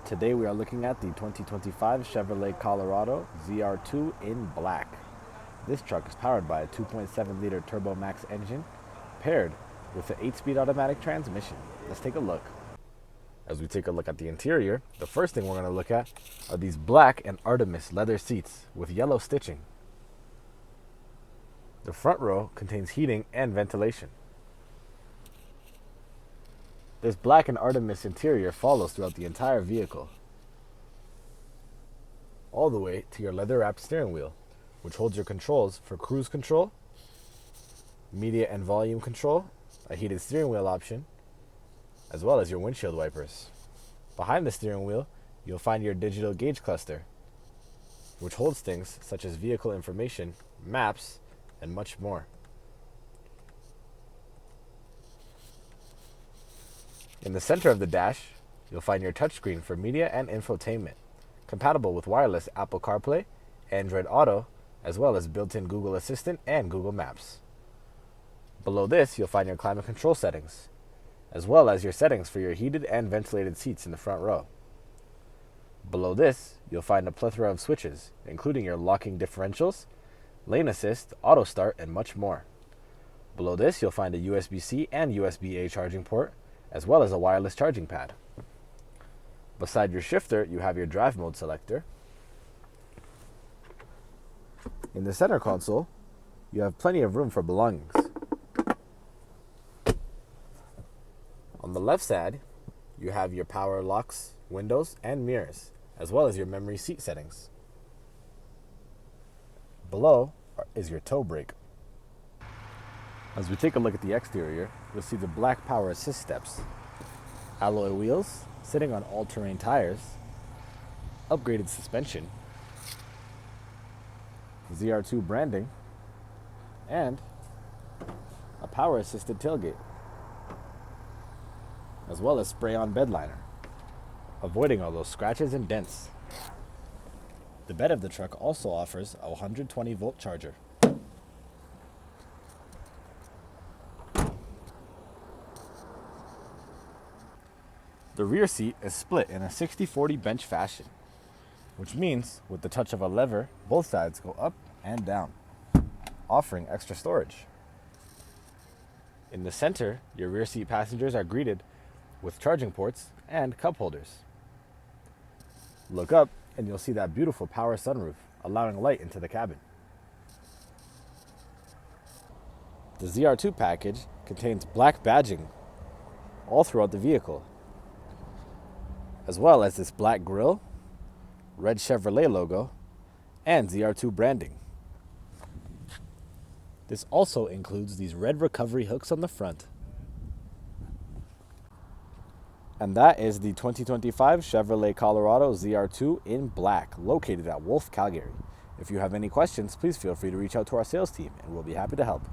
Today we are looking at the 2025 Chevrolet Colorado ZR2 in black. This truck is powered by a 2.7-liter TurboMax engine paired with an 8-speed automatic transmission. Let's take a look. As we take a look at the interior, the first thing we're going to look at are these black and Artemis leather seats with yellow stitching. The front row contains heating and ventilation. This black and Artemis interior follows throughout the entire vehicle, all the way to your leather-wrapped steering wheel, which holds your controls for cruise control, media and volume control, a heated steering wheel option, as well as your windshield wipers. Behind the steering wheel, you'll find your digital gauge cluster, which holds things such as vehicle information, maps, and much more. In the center of the dash, you'll find your touchscreen for media and infotainment, compatible with wireless Apple CarPlay, Android Auto, as well as built-in Google Assistant and Google Maps. Below this, you'll find your climate control settings, as well as your settings for your heated and ventilated seats in the front row. Below this, you'll find a plethora of switches, including your locking differentials, lane assist, auto start, and much more. Below this, you'll find a USB-C and USB-A charging port, as well as a wireless charging pad. Beside your shifter, you have your drive mode selector. In the center console, you have plenty of room for belongings. On the left side, you have your power locks, windows, and mirrors, as well as your memory seat settings. Below is your tow brake. As we take a look at the exterior, you'll see the black power assist steps, alloy wheels sitting on all-terrain tires, upgraded suspension, ZR2 branding, and a power-assisted tailgate, as well as spray-on bedliner, avoiding all those scratches and dents. The bed of the truck also offers a 120-volt charger. The rear seat is split in a 60-40 bench fashion, which means with the touch of a lever, both sides go up and down, offering extra storage. In the center, your rear seat passengers are greeted with charging ports and cup holders. Look up and you'll see that beautiful power sunroof, allowing light into the cabin. The ZR2 package contains black badging all throughout the vehicle, as well as this black grille, red Chevrolet logo, and ZR2 branding. This also includes these red recovery hooks on the front. And that is the 2025 Chevrolet Colorado ZR2 in black, located at Wolfe, Calgary. If you have any questions, please feel free to reach out to our sales team, and we'll be happy to help.